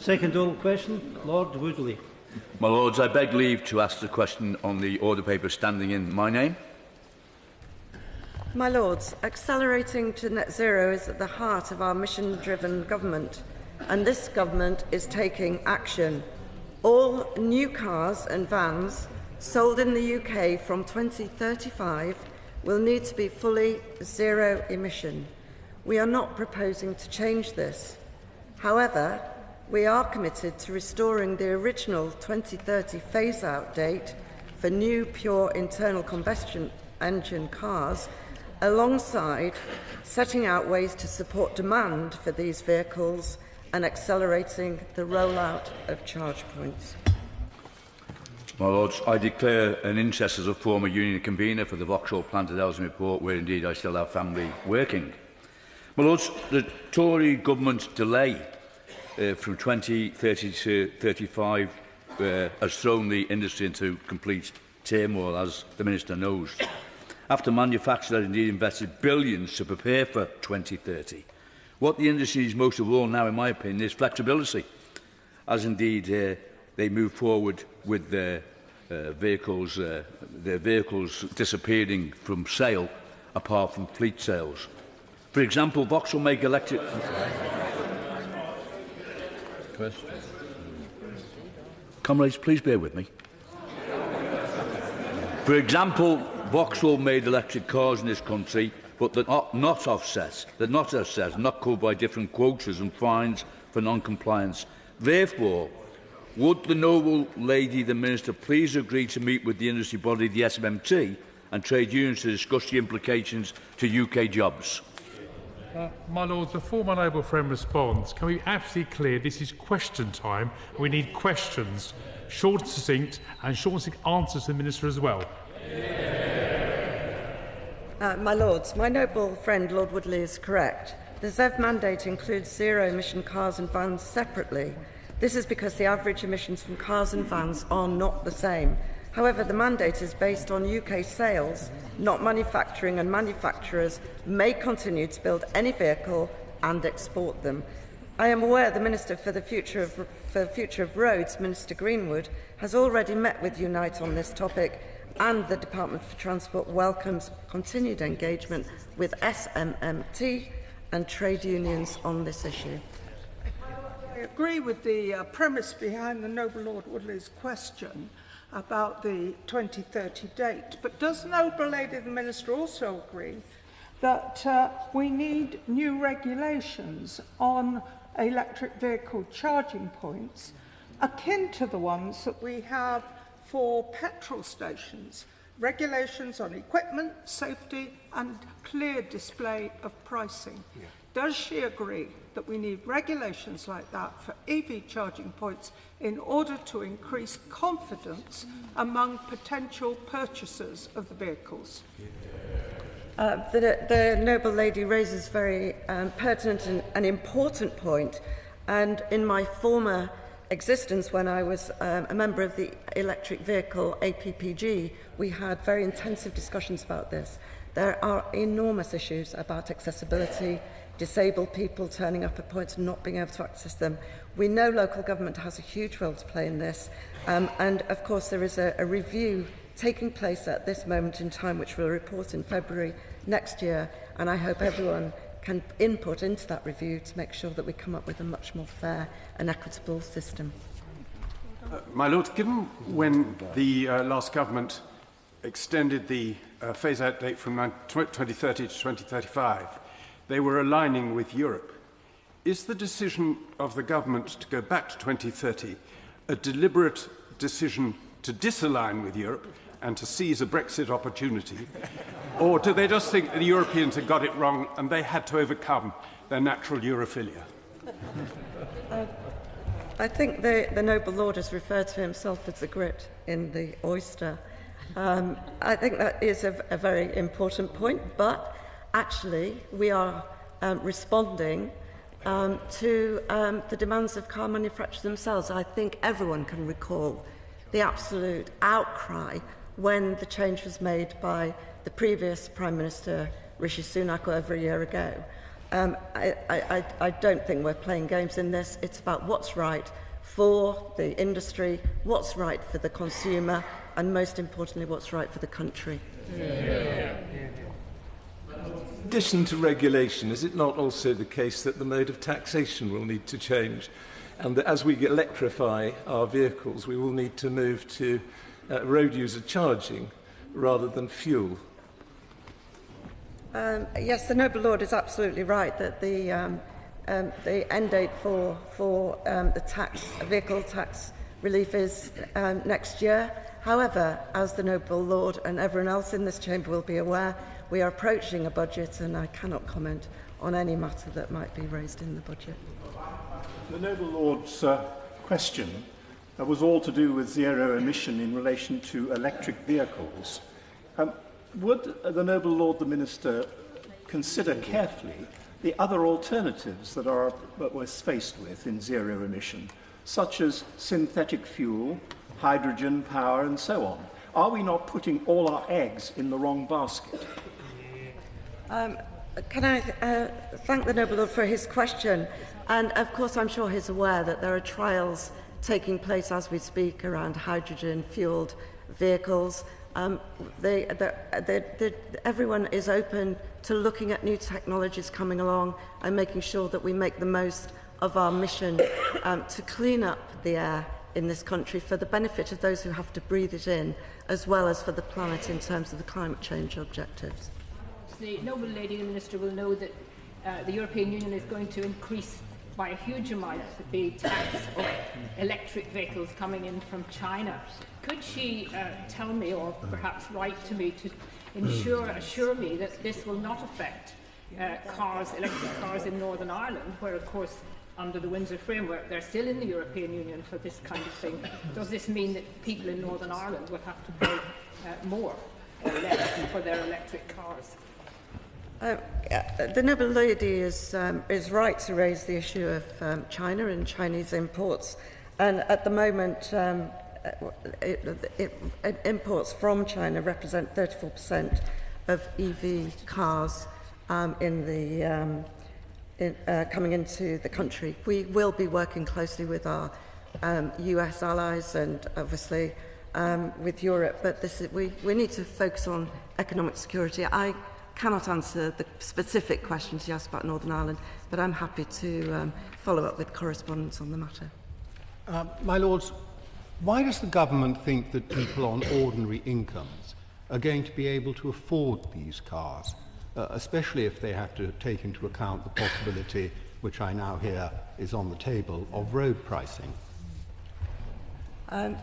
Second oral question, Lord Woodley. My Lords, I beg leave to ask the question on the order paper standing in my name. My Lords, accelerating to net zero is at the heart of our mission-driven government, and this government is taking action. All new cars and vans sold in the UK from 2035 will need to be fully zero emission. We are not proposing to change this. However, we are committed to restoring the original 2030 phase-out date for new pure internal combustion engine cars, alongside setting out ways to support demand for these vehicles and accelerating the rollout of charge points. My Lords, I declare an interest as a former union convener for the Vauxhall Plant at Ellesmere Port, where indeed I still have family working. My Lords, the Tory government's delay from 2030 to 35 has thrown the industry into complete turmoil, as the Minister knows. After manufacturers had indeed invested billions to prepare for 2030, what the industry needs most of all now, in my opinion, is flexibility, as indeed they move forward with their vehicles disappearing from sale, apart from fleet sales. For example, Vauxhall make electric... Comrades, please bear with me. For example, Vauxhall made electric cars in this country, but they're not offset, not covered by different quotas and fines for non-compliance. Therefore, would the noble lady, the Minister, please agree to meet with the industry body, the SMMT, and trade unions to discuss the implications to UK jobs? My Lords, before my noble friend responds, can we be absolutely clear this is question time? We need questions, short and succinct, and short and succinct answers to the Minister as well. My Lords, my noble friend Lord Woodley is correct. The ZEV mandate includes zero-emission cars and vans separately. This is because the average emissions from cars and vans are not the same. However, the mandate is based on UK sales, not manufacturing, and manufacturers may continue to build any vehicle and export them. I am aware the Minister for the Future of Roads, Minister Greenwood, has already met with Unite on this topic, and the Department for Transport welcomes continued engagement with SMMT and trade unions on this issue. I agree with the premise behind the noble Lord Woodley's question about the 2030 date, but does the noble lady the Minister also agree that we need new regulations on electric vehicle charging points akin to the ones that we have for petrol stations, regulations on equipment, safety and clear display of pricing? Yeah. Does she agree that we need regulations like that for EV charging points in order to increase confidence among potential purchasers of the vehicles? The noble lady raises a very pertinent and important point, and in my former existence, when I was a member of the electric vehicle APPG, we had very intensive discussions about this. There are enormous issues about accessibility, disabled people turning up at points and not being able to access them. We know local government has a huge role to play in this, and of course there is a review taking place at this moment in time, which we'll report in February next year, and I hope everyone can input into that review to make sure that we come up with a much more fair and equitable system. My Lord, given when the last government extended the phase-out date from 2030 to 2035, they were aligning with Europe. Is the decision of the government to go back to 2030 a deliberate decision to disalign with Europe and to seize a Brexit opportunity? Or do they just think the Europeans had got it wrong and they had to overcome their natural Europhilia? I think the noble lord has referred to himself as the grit in the oyster. I think that is a very important point, but actually we are responding to the demands of car manufacturers themselves. I think everyone can recall the absolute outcry when the change was made by the previous Prime Minister, Rishi Sunak, over a year ago. I don't think we're playing games in this. It's about what's right for the industry, what's right for the consumer, and most importantly, what's right for the country. In addition to regulation, is it not also the case that the mode of taxation will need to change, and that as we electrify our vehicles, we will need to move to road user charging rather than fuel? Yes, the Noble Lord is absolutely right that the end date for the vehicle tax relief is next year. However, as the Noble Lord and everyone else in this chamber will be aware, we are approaching a budget, and I cannot comment on any matter that might be raised in the budget. The Noble Lord's question was all to do with zero emission in relation to electric vehicles. Would the Noble Lord, the Minister, consider carefully the other alternatives that we're faced with in zero emission, such as synthetic fuel, hydrogen power, and so on? Are we not putting all our eggs in the wrong basket? Can I thank the Noble Lord for his question? And of course, I'm sure he's aware that there are trials taking place as we speak around hydrogen-fueled vehicles. Everyone is open to looking at new technologies coming along and making sure that we make the most of our mission to clean up the air in this country for the benefit of those who have to breathe it in, as well as for the planet in terms of the climate change objectives. The Noble Lady, the Minister, will know that the European Union is going to increase by a huge amount the tax of electric vehicles coming in from China. Could she tell me, or perhaps write to me, to assure me that this will not affect electric cars in Northern Ireland, where, of course, under the Windsor Framework, they're still in the European Union for this kind of thing. Does this mean that people in Northern Ireland will have to pay more or less for their electric cars? The Noble Lady is right to raise the issue of China and Chinese imports. And at the moment, imports from China represent 34% of EV cars coming into the country. We will be working closely with our US allies and obviously with Europe, but we need to focus on economic security. I cannot answer the specific questions you asked about Northern Ireland, but I'm happy to follow up with correspondence on the matter. My Lords, why does the government think that people on ordinary incomes are going to be able to afford these cars, especially if they have to take into account the possibility, which I now hear is on the table, of road pricing? I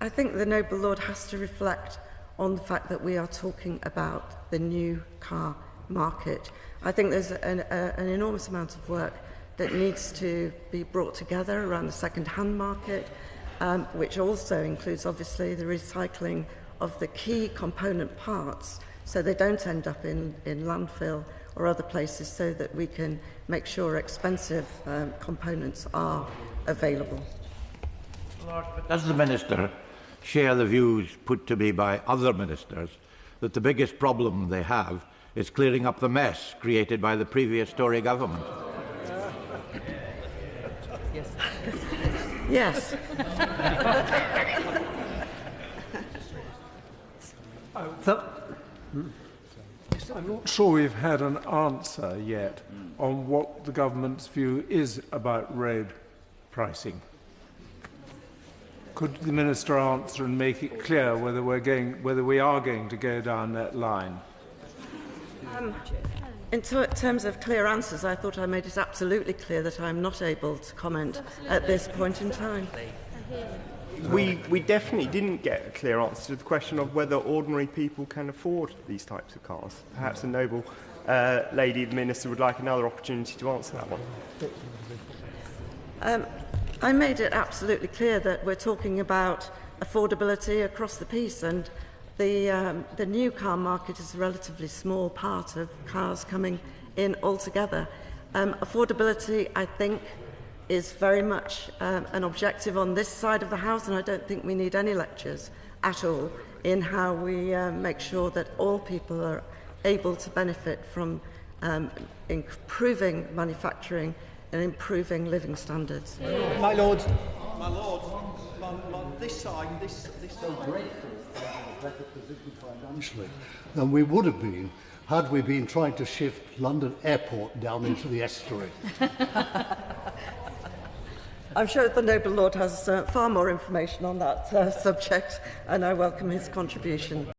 think the Noble Lord has to reflect on the fact that we are talking about the new car market. I think there's an enormous amount of work that needs to be brought together around the second-hand market, which also includes, obviously, the recycling of the key component parts so they don't end up in landfill or other places, so that we can make sure expensive components are available. Lord, does the Minister share the views put to me by other ministers that the biggest problem they have is clearing up the mess created by the previous Tory government? Yes. I'm not sure we've had an answer yet on what the government's view is about road pricing. Could the Minister answer and make it clear whether we are going to go down that line? In terms of clear answers, I thought I made it absolutely clear that I'm not able to comment at this point in time. We definitely didn't get a clear answer to the question of whether ordinary people can afford these types of cars. Perhaps the Noble Lady, the Minister, would like another opportunity to answer that one. I made it absolutely clear that we're talking about affordability across the piece, and the new car market is a relatively small part of cars coming in altogether. Affordability, I think, is very much an objective on this side of the House, and I don't think we need any lectures at all in how we make sure that all people are able to benefit from improving manufacturing and improving living standards. My Lord, this side, this so grateful for a better position financially than we would have been had we been trying to shift London Airport down into the estuary. I'm sure the Noble Lord has far more information on that subject, and I welcome his contribution.